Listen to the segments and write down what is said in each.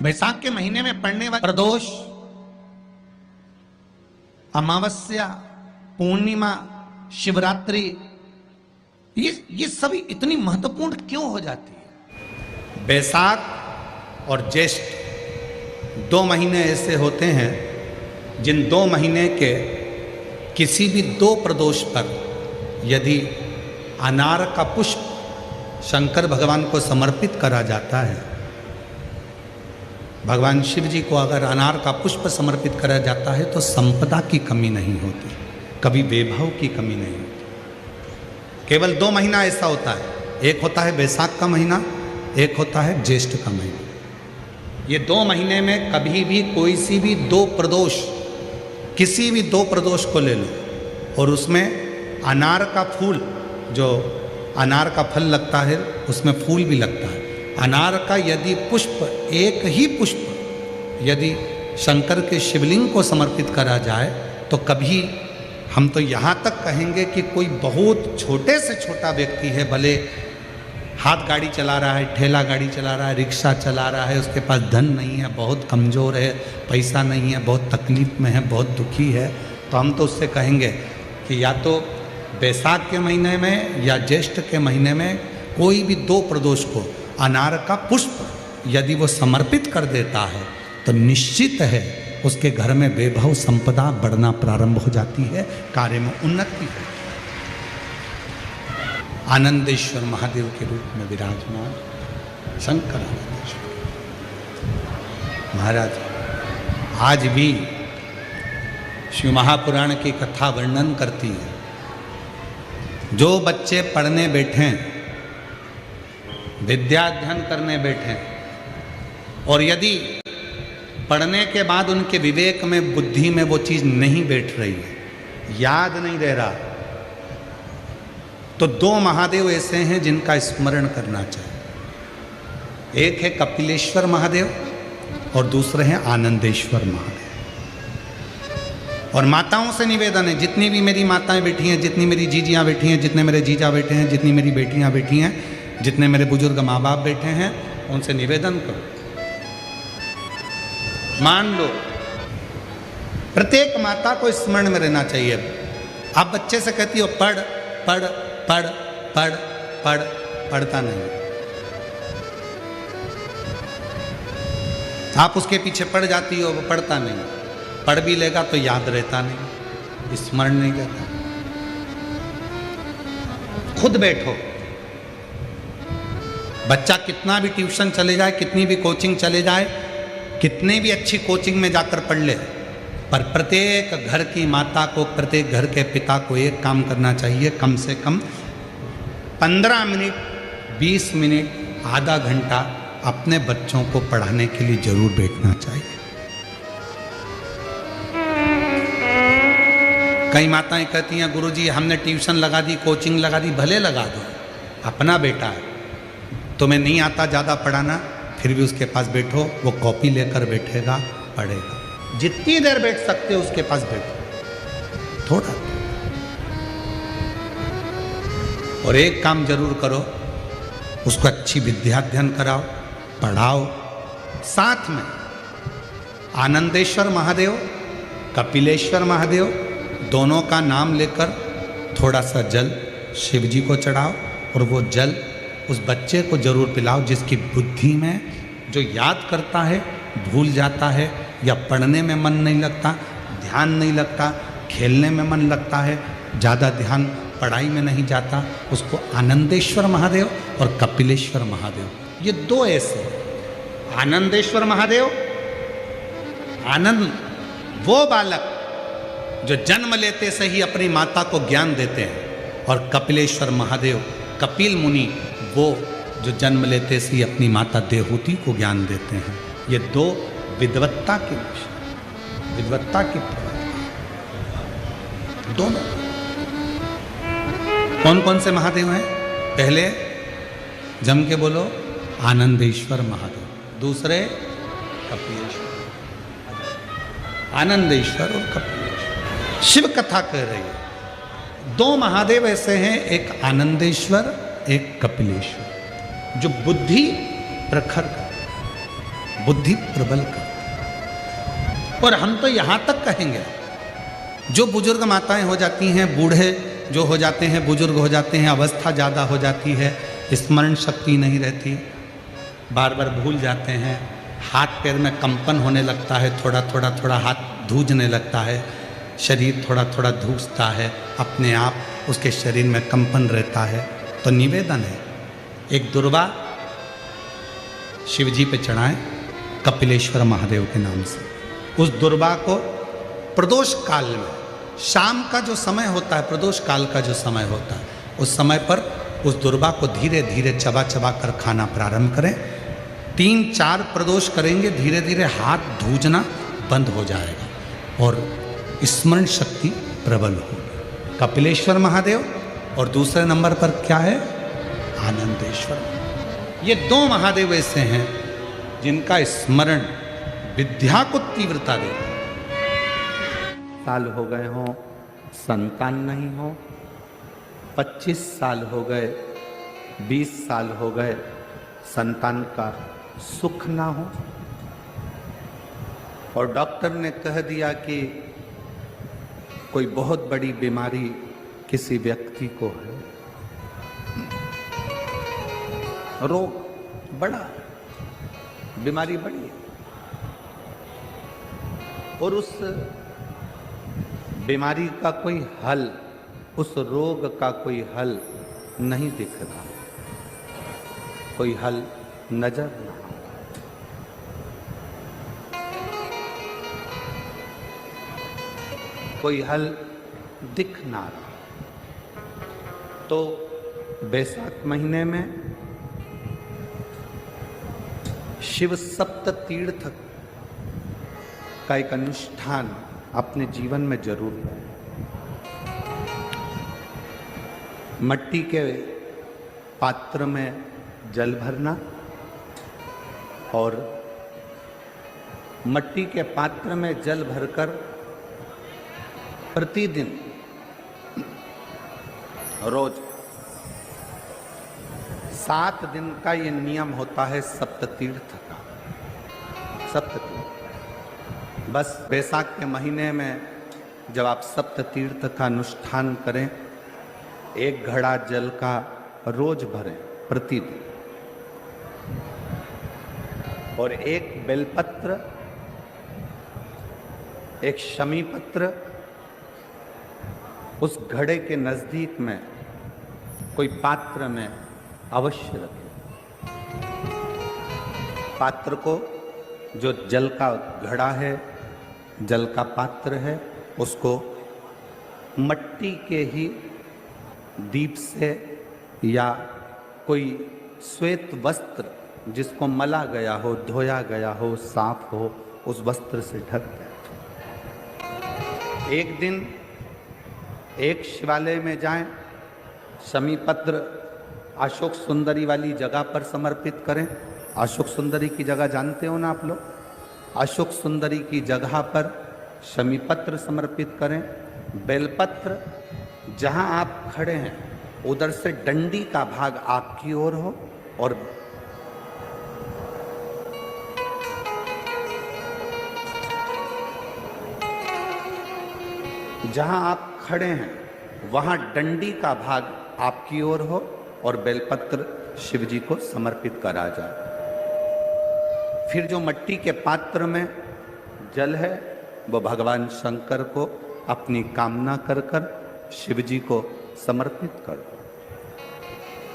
बैसाख के महीने में पड़ने वाले प्रदोष, अमावस्या, पूर्णिमा, शिवरात्रि, ये सभी इतनी महत्वपूर्ण क्यों हो जाती है? बैसाख और ज्येष्ठ 2 महीने ऐसे होते हैं जिन 2 महीने के किसी भी 2 प्रदोष पर यदि अनार का पुष्प शंकर भगवान को समर्पित करा जाता है, भगवान शिव जी को अगर अनार का पुष्प समर्पित करा जाता है तो संपदा की कमी नहीं होती, कभी वैभव की कमी नहीं होती। केवल 2 महीना ऐसा होता है, एक होता है बैसाख का महीना, एक होता है ज्येष्ठ का महीना। ये 2 महीने में कभी भी कोई सी भी 2 प्रदोष, किसी भी 2 प्रदोष को ले लो और उसमें अनार का फूल, जो अनार का फल लगता है उसमें फूल भी लगता है, अनार का यदि पुष्प, एक ही पुष्प यदि शंकर के शिवलिंग को समर्पित करा जाए तो कभी, हम तो यहाँ तक कहेंगे कि कोई बहुत छोटे से छोटा व्यक्ति है, भले हाथ गाड़ी चला रहा है, ठेला गाड़ी चला रहा है, रिक्शा चला रहा है, उसके पास धन नहीं है, बहुत कमज़ोर है, पैसा नहीं है, बहुत तकलीफ़ में है, बहुत दुखी है, तो हम तो उससे कहेंगे कि या तो बैसाख के महीने में या ज्येष्ठ के महीने में कोई भी 2 प्रदोष को अनार का पुष्प यदि वो समर्पित कर देता है तो निश्चित है उसके घर में वैभव संपदा बढ़ना प्रारंभ हो जाती है, कार्य में उन्नति है। आनंदेश्वर महादेव के रूप में विराजमान शंकर आनंदेश्वर महाराज आज भी शिव महापुराण की कथा वर्णन करती है। जो बच्चे पढ़ने बैठे, विद्याध्ययन करने बैठे और यदि पढ़ने के बाद उनके विवेक में, बुद्धि में वो चीज़ नहीं बैठ रही है, याद नहीं रह रहा, तो 2 महादेव ऐसे हैं जिनका स्मरण करना चाहिए। एक है कपिलेश्वर महादेव और दूसरे हैं आनंदेश्वर महादेव। और माताओं से निवेदन है, जितनी भी मेरी माताएं बैठी हैं, जितनी मेरी जीजियाँ बैठी हैं, जितने मेरे जीजा बैठे हैं, जितनी मेरी बेटियाँ बैठी हैं, जितने मेरे बुजुर्ग माँ बाप बैठे हैं, उनसे निवेदन करो, मान लो प्रत्येक माता को स्मरण में रहना चाहिए। आप बच्चे से कहती हो पढ़ पढ़ पढ़ पढ़ पढ़, पढ़ता नहीं, आप उसके पीछे पड़ जाती हो, वो पढ़ता नहीं, पढ़ भी लेगा तो याद रहता नहीं, स्मरण नहीं रहता। खुद बैठो, बच्चा कितना भी ट्यूशन चले जाए, कितनी भी कोचिंग चले जाए, कितने भी अच्छी कोचिंग में जाकर पढ़ ले, पर प्रत्येक घर की माता को, प्रत्येक घर के पिता को एक काम करना चाहिए, कम से कम 15 मिनट, 20 मिनट, आधा घंटा अपने बच्चों को पढ़ाने के लिए जरूर बैठना चाहिए। कई माताएं कहती हैं गुरुजी हमने ट्यूशन लगा दी, कोचिंग लगा दी, भले लगा दो, अपना बेटा है, तुम्हें नहीं आता ज़्यादा पढ़ाना, फिर भी उसके पास बैठो, वो कॉपी लेकर बैठेगा, पढ़ेगा, जितनी देर बैठ सकते हो उसके पास बैठो थोड़ा। और एक काम जरूर करो, उसको अच्छी विद्या अध्ययन कराओ, पढ़ाओ, साथ में आनंदेश्वर महादेव, कपिलेश्वर महादेव, दोनों का नाम लेकर थोड़ा सा जल शिव जी को चढ़ाओ और वो जल उस बच्चे को जरूर पिलाओ जिसकी बुद्धि में, जो याद करता है भूल जाता है, या पढ़ने में मन नहीं लगता, ध्यान नहीं लगता, खेलने में मन लगता है, ज़्यादा ध्यान पढ़ाई में नहीं जाता, उसको आनंदेश्वर महादेव और कपिलेश्वर महादेव, ये 2 ऐसे। आनंदेश्वर महादेव, आनंद वो बालक जो जन्म लेते से ही अपनी माता को ज्ञान देते हैं, और कपिलेश्वर महादेव, कपिल मुनि, वो जो जन्म लेते से ही अपनी माता देवहूति को ज्ञान देते हैं। ये 2 विद्वत्ता के विषय, विद्वत्ता की दोनों। कौन कौन से महादेव हैं? पहले जम के बोलो, आनंदेश्वर महादेव, दूसरे कपिलेश्वर, आनंदेश्वर और कपिलेश्वर। शिव कथा कह रही है 2 महादेव ऐसे हैं, एक आनंदेश्वर, एक कपिलेश्वर, जो बुद्धि प्रखर कर, बुद्धि प्रबल कर। और हम तो यहां तक कहेंगे, जो बुजुर्ग माताएं हो जाती हैं, बूढ़े जो हो जाते हैं, बुजुर्ग हो जाते हैं, अवस्था ज़्यादा हो जाती है, स्मरण शक्ति नहीं रहती, बार बार भूल जाते हैं, हाथ पैर में कंपन होने लगता है, थोड़ा थोड़ा थोड़ा हाथ धूजने लगता है, शरीर थोड़ा थोड़ा धूजता है, अपने आप उसके शरीर में कंपन रहता है। तो निवेदन है, एक दुर्वा शिव जी पे चढ़ाएं कपिलेश्वर महादेव के नाम से। उस दुर्वा को प्रदोष काल में, शाम का जो समय होता है, प्रदोष काल का जो समय होता है, उस समय पर उस दुर्वा को धीरे धीरे चबा चबा कर खाना प्रारंभ करें। 3-4 प्रदोष करेंगे, धीरे धीरे हाथ धूजना बंद हो जाएगा और स्मरण शक्ति प्रबल होगी। कपिलेश्वर महादेव, और दूसरे नंबर पर क्या है? आनंदेश्वर। ये 2 महादेव ऐसे हैं जिनका स्मरण विद्या को तीव्रता देता है। साल हो गए हो, संतान नहीं हो, 25 साल हो गए, 20 साल हो गए, संतान का सुख ना हो, और डॉक्टर ने कह दिया कि कोई बहुत बड़ी बीमारी किसी व्यक्ति को है, रोग बड़ा है, बीमारी बड़ी है, और उस बीमारी का कोई हल, उस रोग का कोई हल नहीं दिख रहा, कोई हल नजर नहीं, कोई हल दिख ना रहा। तो बैसाख महीने में शिव सप्त तीर्थ का एक अनुष्ठान अपने जीवन में जरूर करें। मट्टी के पात्र में जल भरना और मट्टी के पात्र में जल भरकर प्रतिदिन रोज 7 दिन का ये नियम होता है सप्ततीर्थ का। सप्ततीर्थ बस बैसाख के महीने में जब आप सप्ततीर्थ का अनुष्ठान करें, 1 घड़ा जल का रोज भरें प्रतिदिन, और 1 बेलपत्र, 1 शमी पत्र उस घड़े के नजदीक में कोई पात्र में अवश्य रखें। पात्र को, जो जल का घड़ा है, जल का पात्र है, उसको मट्टी के ही दीप से या कोई श्वेत वस्त्र जिसको मला गया हो, धोया गया हो, साफ हो, उस वस्त्र से ढक दें। एक दिन एक शिवालय में जाएं, शमी पत्र अशोक सुंदरी वाली जगह पर समर्पित करें। अशोक सुंदरी की जगह जानते हो ना आप लोग? अशोक सुंदरी की जगह पर शमी पत्र समर्पित करें। बेलपत्र जहां आप खड़े हैं उधर से डंडी का भाग आपकी ओर हो, और जहां आप खड़े हैं वहां डंडी का भाग आपकी ओर हो और बेलपत्र शिव जी को समर्पित करा जाए। फिर जो मट्टी के पात्र में जल है वो भगवान शंकर को अपनी कामना कर कर शिव जी को समर्पित कर दो।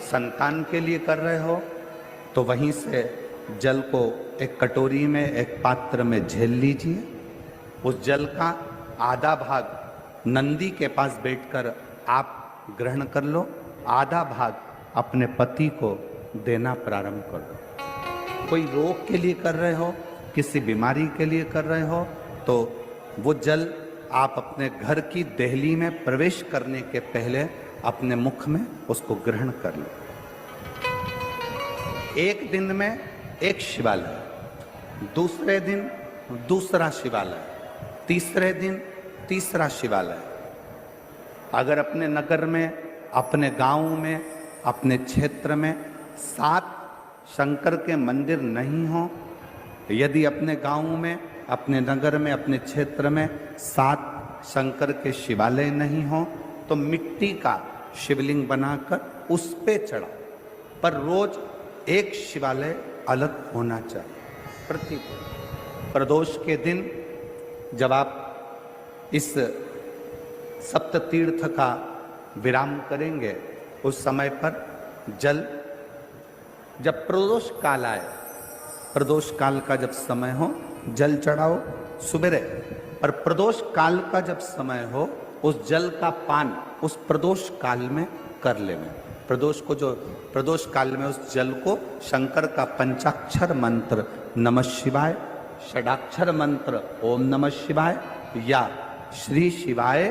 संतान के लिए कर रहे हो तो वहीं से जल को एक कटोरी में, एक पात्र में झेल लीजिए। उस जल का आधा भाग नंदी के पास बैठकर आप ग्रहण कर लो, आधा भाग अपने पति को देना प्रारंभ कर दो। कोई रोग के लिए कर रहे हो, किसी बीमारी के लिए कर रहे हो, तो वो जल आप अपने घर की देहली में प्रवेश करने के पहले अपने मुख में उसको ग्रहण कर लो। एक दिन में एक शिवालय, दूसरे दिन दूसरा शिवालय, तीसरे दिन तीसरा शिवालय। अगर अपने नगर में, अपने गांव में, अपने क्षेत्र में 7 शंकर के मंदिर नहीं हो यदि अपने गांव में, अपने नगर में, अपने क्षेत्र में 7 शंकर के शिवालय नहीं हो तो मिट्टी का शिवलिंग बनाकर उस पे चढ़ाओ, पर रोज एक शिवालय अलग होना चाहिए प्रतिदिन। प्रदोष के दिन जब आप इस सप्त तीर्थ का विराम करेंगे, उस समय पर जल, जब प्रदोष काल आए, प्रदोष काल का जब समय हो जल चढ़ाओ सुबह, पर प्रदोष काल का जब समय हो उस जल का पान उस प्रदोष काल में कर लेना। प्रदोष को, जो प्रदोष काल में उस जल को शंकर का पंचाक्षर मंत्र नमः शिवाय, षडाक्षर मंत्र ओम नमः शिवाय या श्री शिवाय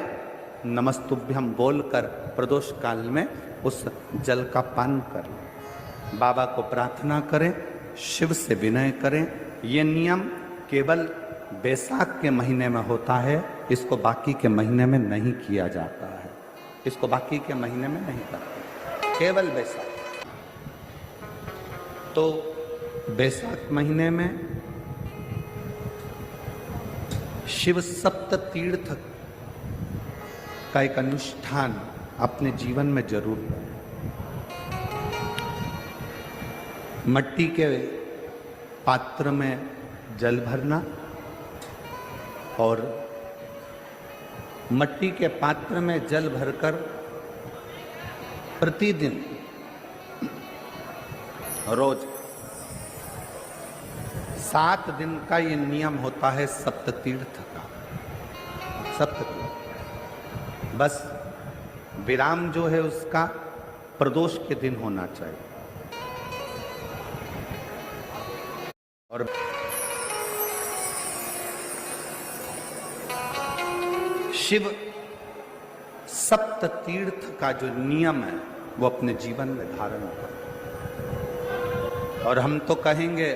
नमस्तुभ्यम बोलकर प्रदोष काल में उस जल का पान कर लें। बाबा को प्रार्थना करें, शिव से विनय करें। ये नियम केवल बैसाख के महीने में होता है, इसको बाकी के महीने में नहीं किया जाता है, इसको बाकी के महीने में नहीं करते, केवल बैसाख। तो बैसाख महीने में शिव सप्त तीर्थ का एक अनुष्ठान अपने जीवन में जरूर करें। मट्टी के पात्र में जल भरना और मट्टी के पात्र में जल भरकर प्रतिदिन रोज 7 दिन का ये नियम होता है सप्ततीर्थ का। सप्ततीर्थ बस विराम जो है उसका प्रदोष के दिन होना चाहिए। और शिव सप्त तीर्थ का जो नियम है वो अपने जीवन में धारण करें। और हम तो कहेंगे,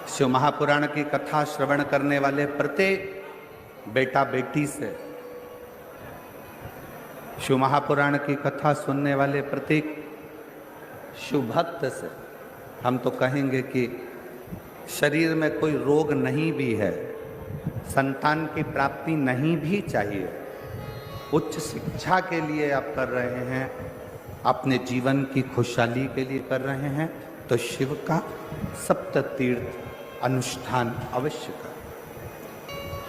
शिव महापुराण की कथा श्रवण करने वाले प्रत्येक बेटा बेटी से, शिव महापुराण की कथा सुनने वाले प्रत्येक शिव भक्त से हम तो कहेंगे कि शरीर में कोई रोग नहीं भी है, संतान की प्राप्ति नहीं भी चाहिए, उच्च शिक्षा के लिए आप कर रहे हैं, अपने जीवन की खुशहाली के लिए कर रहे हैं, तो शिव का सप्त तीर्थ अनुष्ठान अवश्य करें,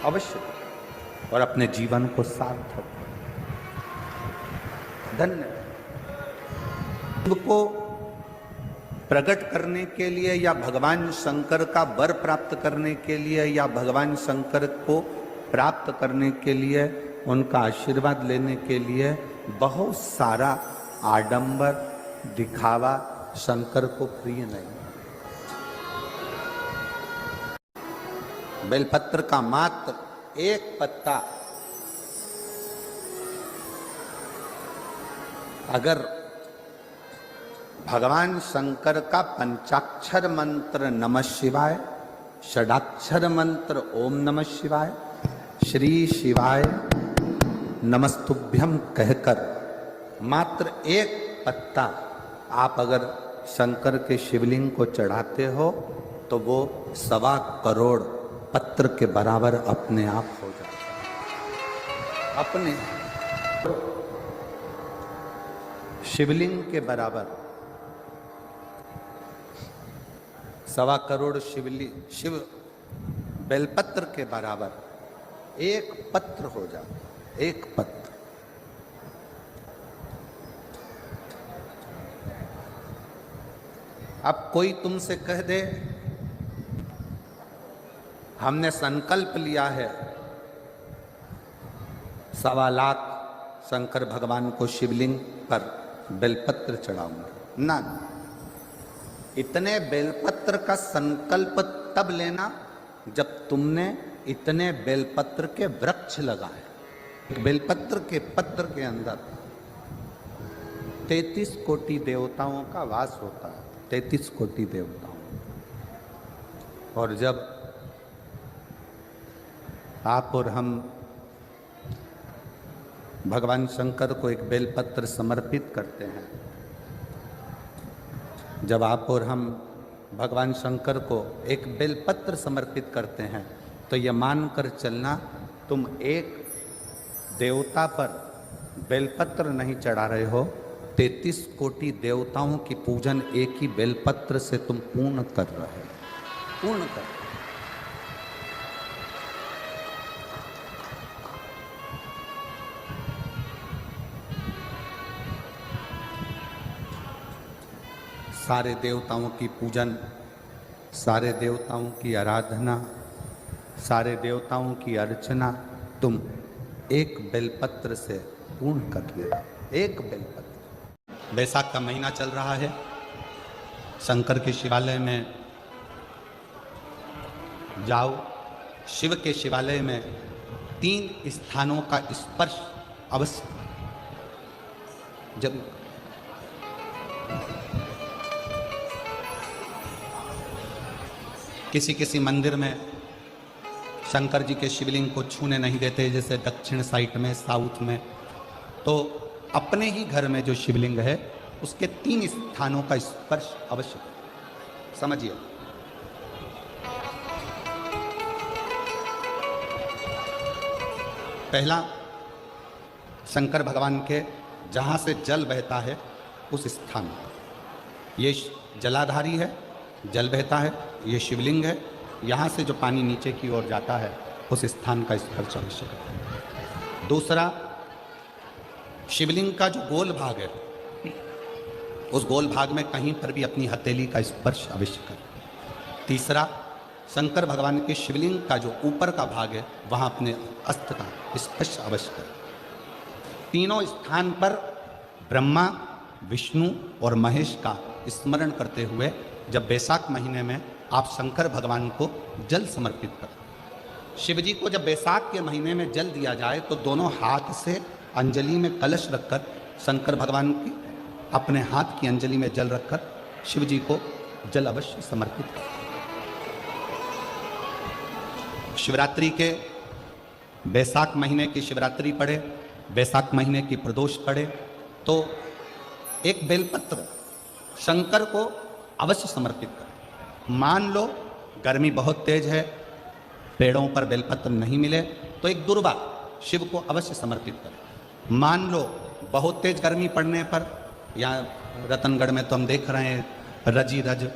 अवश्य करें और अपने जीवन को सार्थक करें। धन्यवाद। शिव को प्रकट करने के लिए या भगवान शंकर का वर प्राप्त करने के लिए या भगवान शंकर को प्राप्त करने के लिए, उनका आशीर्वाद लेने के लिए बहुत सारा आडंबर दिखावा शंकर को प्रिय नहीं। बेलपत्र का मात्र एक पत्ता अगर भगवान शंकर का पंचाक्षर मंत्र नमः शिवाय, षडाक्षर मंत्र ओम नमः शिवाय, श्री शिवाय नमस्तुभ्यम कहकर मात्र एक पत्ता आप अगर शंकर के शिवलिंग को चढ़ाते हो तो वो 1.25 करोड़ पत्र के बराबर अपने आप हो जाता है। अपने शिवलिंग के बराबर 1.25 करोड़ शिव बेलपत्र के बराबर एक पत्र हो जाता, एक पत्र। अब कोई तुमसे कह दे हमने संकल्प लिया है 1.25 लाख शंकर भगवान को शिवलिंग पर बेलपत्र चढ़ाऊंगा, ना, इतने बेलपत्र का संकल्प तब लेना जब तुमने इतने बेलपत्र के वृक्ष लगाए। बेलपत्र के पत्र के अंदर 33 कोटि देवताओं का वास होता है, 33 कोटि देवताओं। और जब आप और हम भगवान शंकर को एक बेलपत्र समर्पित करते हैं, जब आप और हम भगवान शंकर को एक बेलपत्र समर्पित करते हैं तो यह मानकर चलना, तुम एक देवता पर बेलपत्र नहीं चढ़ा रहे हो, 33 कोटि देवताओं की पूजन एक ही बेलपत्र से तुम पूर्ण कर रहे हो, पूर्ण कर। सारे देवताओं की पूजन, सारे देवताओं की आराधना, सारे देवताओं की अर्चना तुम एक बेलपत्र से पूर्ण कर लेना, एक बेलपत्र। बैसाख का महीना चल रहा है, शंकर के शिवालय में जाओ, शिव के शिवालय में 3 स्थानों का स्पर्श अवश्य जब किसी किसी मंदिर में शंकर जी के शिवलिंग को छूने नहीं देते, जैसे दक्षिण साइड में, साउथ में, तो अपने ही घर में जो शिवलिंग है उसके 3 स्थानों का स्पर्श अवश्य समझिए। पहला, शंकर भगवान के जहाँ से जल बहता है उस स्थान, ये जलाधारी है, जल बहता है, ये शिवलिंग है, यहाँ से जो पानी नीचे की ओर जाता है उस स्थान का स्पर्श अवश्य करें। दूसरा, शिवलिंग का जो गोल भाग है उस गोल भाग में कहीं पर भी अपनी हथेली का स्पर्श अवश्य करें। तीसरा, शंकर भगवान के शिवलिंग का जो ऊपर का भाग है वहाँ अपने अस्त्र का स्पर्श अवश्य करें। तीनों स्थान पर ब्रह्मा, विष्णु और महेश का स्मरण करते हुए जब बैसाख महीने में आप शंकर भगवान को जल समर्पित करें। शिव जी को जब बैसाख के महीने में जल दिया जाए तो दोनों हाथ से अंजलि में कलश रखकर शंकर भगवान की अपने हाथ की अंजलि में जल रखकर शिव जी को जल अवश्य समर्पित करें। शिवरात्रि के बैसाख महीने की शिवरात्रि पड़े, बैसाख महीने की प्रदोष पड़े तो एक बेलपत्र शंकर को अवश्य समर्पित करें। मान लो गर्मी बहुत तेज है, पेड़ों पर बेलपत्र नहीं मिले तो एक दुर्वा शिव को अवश्य समर्पित करें। मान लो बहुत तेज गर्मी पड़ने पर, यहाँ रतनगढ़ में तो हम देख रहे हैं रजी रज,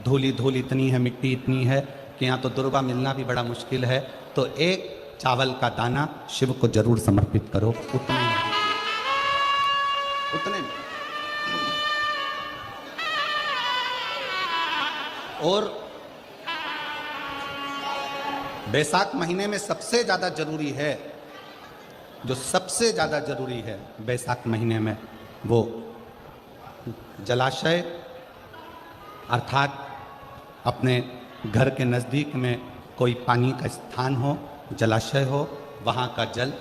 धूली धूल इतनी है, मिट्टी इतनी है कि यहाँ तो दुर्वा मिलना भी बड़ा मुश्किल है, तो एक चावल का दाना शिव को जरूर समर्पित करो, उतने में। और बैसाख महीने में सबसे ज़्यादा जरूरी है, जो सबसे ज़्यादा जरूरी है बैसाख महीने में, वो जलाशय अर्थात अपने घर के नज़दीक में कोई पानी का स्थान हो, जलाशय हो, वहाँ का जल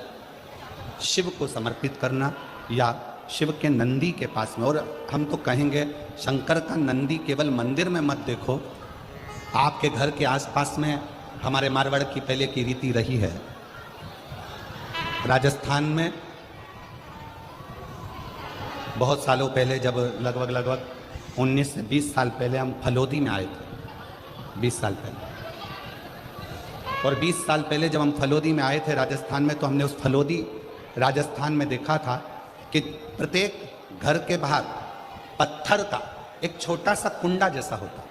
शिव को समर्पित करना, या शिव के नंदी के पास में। और हम तो कहेंगे शंकर का नंदी केवल मंदिर में मत देखो, आपके घर के आसपास में हमारे मारवाड़ की पहले की रीति रही है। राजस्थान में बहुत सालों पहले, जब लगभग 19 से 20 साल पहले हम फलोदी में आए थे, 20 साल पहले, और 20 साल पहले जब हम फलोदी में आए थे राजस्थान में, तो हमने उस फलोदी राजस्थान में देखा था कि प्रत्येक घर के बाहर पत्थर का एक छोटा सा कुंडा जैसा होता।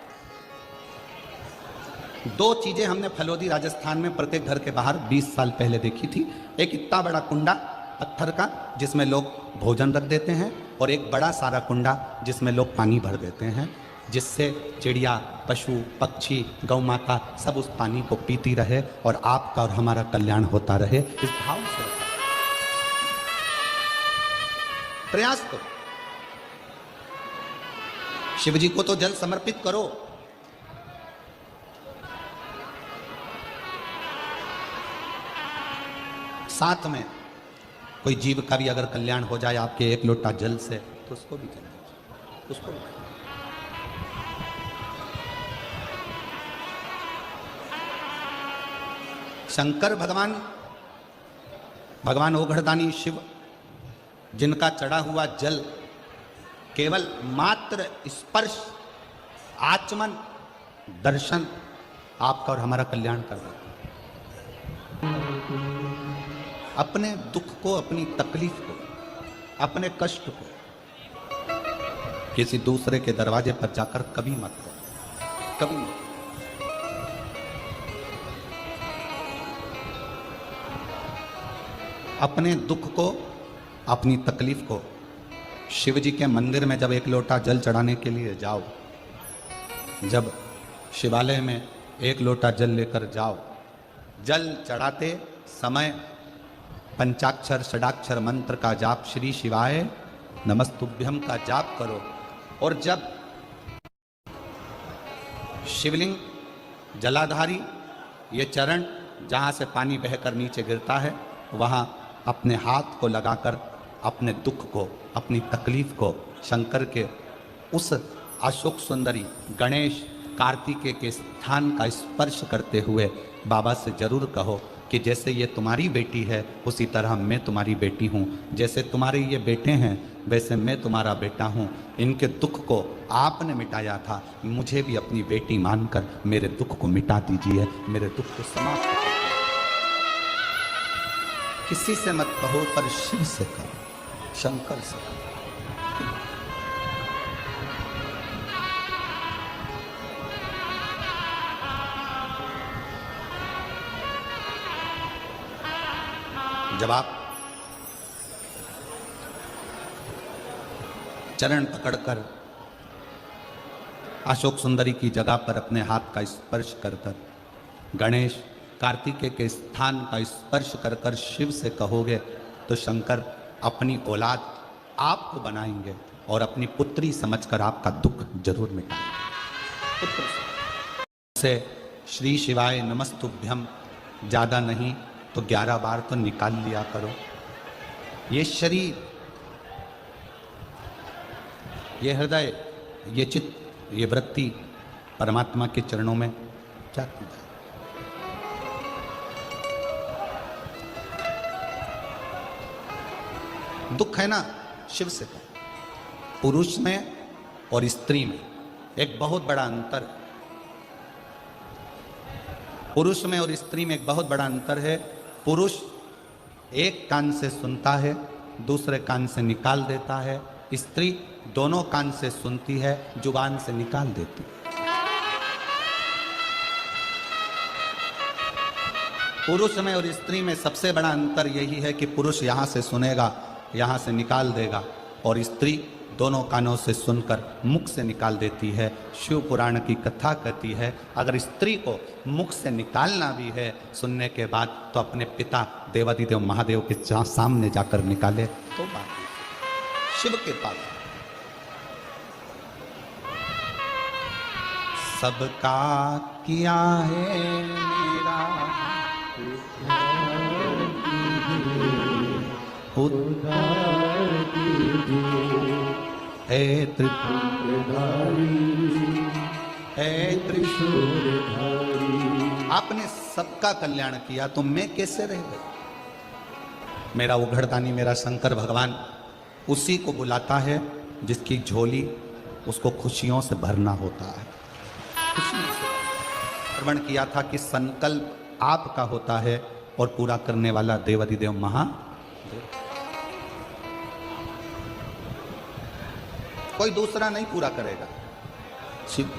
2 चीजें हमने फलोदी राजस्थान में प्रत्येक घर के बाहर 20 साल पहले देखी थी। एक इतना बड़ा कुंडा पत्थर का जिसमें लोग भोजन रख देते हैं, और एक बड़ा सारा कुंडा जिसमें लोग पानी भर देते हैं, जिससे चिड़िया, पशु, पक्षी, गौ माता सब उस पानी को पीती रहे और आपका और हमारा कल्याण होता रहे। इस भाव से प्रयास करो। शिव जी को तो जल समर्पित करो, साथ में कोई जीव का भी अगर कल्याण हो जाए आपके एक लोटा जल से, तो उसको भी जल दीजिए, उसको भी। शंकर भगवान ओघड़दानी शिव, जिनका चढ़ा हुआ जल केवल मात्र स्पर्श, आचमन दर्शन आपका और हमारा कल्याण कर देता है। अपने दुख को, अपनी तकलीफ को, अपने कष्ट को किसी दूसरे के दरवाजे पर जाकर कभी मत करो, कभी मत। अपने दुख को, अपनी तकलीफ को शिव जी के मंदिर में जब एक लोटा जल चढ़ाने के लिए जाओ, जब शिवालय में एक लोटा जल लेकर जाओ, जल चढ़ाते समय पंचाक्षर षडाक्षर मंत्र का जाप, श्री शिवाय नमस्तुभ्यम का जाप करो। और जब शिवलिंग जलाधारी ये चरण जहाँ से पानी बहकर नीचे गिरता है, वहाँ अपने हाथ को लगाकर अपने दुख को, अपनी तकलीफ को शंकर के उस अशोक सुंदरी गणेश कार्तिकेय के स्थान का स्पर्श करते हुए बाबा से जरूर कहो कि जैसे ये तुम्हारी बेटी है उसी तरह मैं तुम्हारी बेटी हूँ, जैसे तुम्हारे ये बेटे हैं वैसे मैं तुम्हारा बेटा हूँ। इनके दुख को आपने मिटाया था, मुझे भी अपनी बेटी मानकर मेरे दुख को मिटा दीजिए, मेरे दुख को समाप्त कर दीजिए। किसी से मत कहो पर शिव से कहो, शंकर से कहो। जब आप चरण पकड़कर अशोक सुंदरी की जगह पर अपने हाथ का स्पर्श कर कर गणेश कार्तिकेय के स्थान का स्पर्श कर कर शिव से कहोगे तो शंकर अपनी औलाद आपको बनाएंगे और अपनी पुत्री समझकर आपका दुख जरूर मिटाएंगे। पुत्र से श्री शिवाय नमस्तुभ्यम ज़्यादा नहीं तो 11 बार तो निकाल लिया करो। ये शरीर, ये हृदय, ये चित्त, ये वृत्ति परमात्मा के चरणों में क्या की जाए। दुख है ना, शिव से कहो। पुरुष में और स्त्री में एक बहुत बड़ा अंतर है। पुरुष में और स्त्री में एक बहुत बड़ा अंतर है। पुरुष एक कान से सुनता है, दूसरे कान से निकाल देता है। स्त्री दोनों कान से सुनती है, जुबान से निकाल देती है। पुरुष में और स्त्री में सबसे बड़ा अंतर यही है कि पुरुष यहाँ से सुनेगा, यहाँ से निकाल देगा, और स्त्री दोनों कानों से सुनकर मुख से निकाल देती है। शिव पुराण की कथा कहती है अगर स्त्री को मुख से निकालना भी है सुनने के बाद तो अपने पिता देवादिदेव महादेव के सामने जाकर निकाले तो बात शिव के पास। सबका किया है मेरा हे त्रिपुरधारी, हे त्रिशूलधारी, आपने सबका कल्याण किया तो मैं कैसे रह गई। मेरा उघड़दानी मेरा शंकर भगवान उसी को बुलाता है जिसकी झोली उसको खुशियों से भरना होता है। श्रवण किया था कि संकल्प आपका होता है और पूरा करने वाला देवादिदेव महादेव। कोई दूसरा नहीं पूरा करेगा, शिव।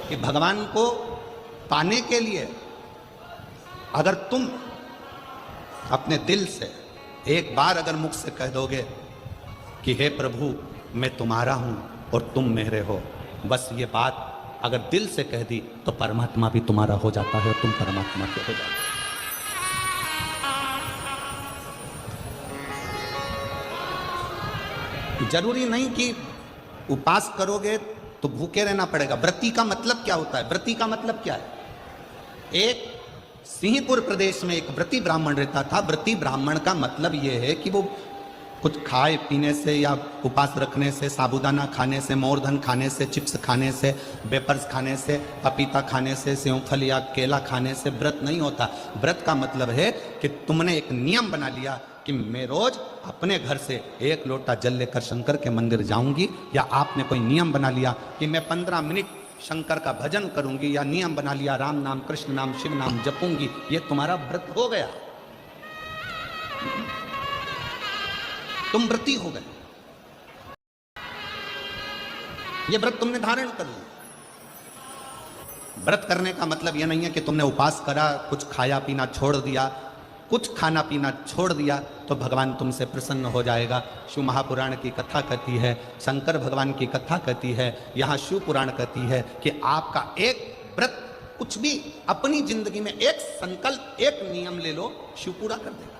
कि भगवान को पाने के लिए अगर तुम अपने दिल से एक बार अगर मुख से कह दोगे कि हे प्रभु मैं तुम्हारा हूं और तुम मेरे हो, बस ये बात अगर दिल से कह दी तो परमात्मा भी तुम्हारा हो जाता है और तुम परमात्मा के हो जाते हो। जरूरी नहीं कि उपास करोगे तो भूखे रहना पड़ेगा। व्रती का मतलब क्या होता है? व्रती का मतलब क्या है? एक सिंहपुर प्रदेश में एक व्रती ब्राह्मण रहता था। व्रती ब्राह्मण का मतलब यह है कि वो कुछ खाए पीने से या उपास रखने से, साबूदाना खाने से, मोरधन खाने से, चिप्स खाने से, वेपर्स खाने से, पपीता खाने से, सेवफल या केला खाने से व्रत नहीं होता। व्रत का मतलब है कि तुमने एक नियम बना लिया कि मैं रोज अपने घर से 1 लोटा जल लेकर शंकर के मंदिर जाऊंगी, या आपने कोई नियम बना लिया कि मैं 15 मिनट शंकर का भजन करूंगी, या नियम बना लिया राम नाम कृष्ण नाम शिव नाम जपूंगी, ये तुम्हारा व्रत हो गया, तुम व्रती हो गए, ये व्रत तुमने धारण कर लिया। व्रत करने का मतलब यह नहीं है कि तुमने उपास करा, कुछ खाया पीना छोड़ दिया, कुछ खाना पीना छोड़ दिया तो भगवान तुमसे प्रसन्न हो जाएगा। शिव महापुराण की कथा कहती है, शंकर भगवान की कथा कहती है, यहाँ शिव पुराण कहती है कि आपका एक व्रत, कुछ भी अपनी जिंदगी में एक संकल्प, एक नियम ले लो, शिव पूरा कर देगा।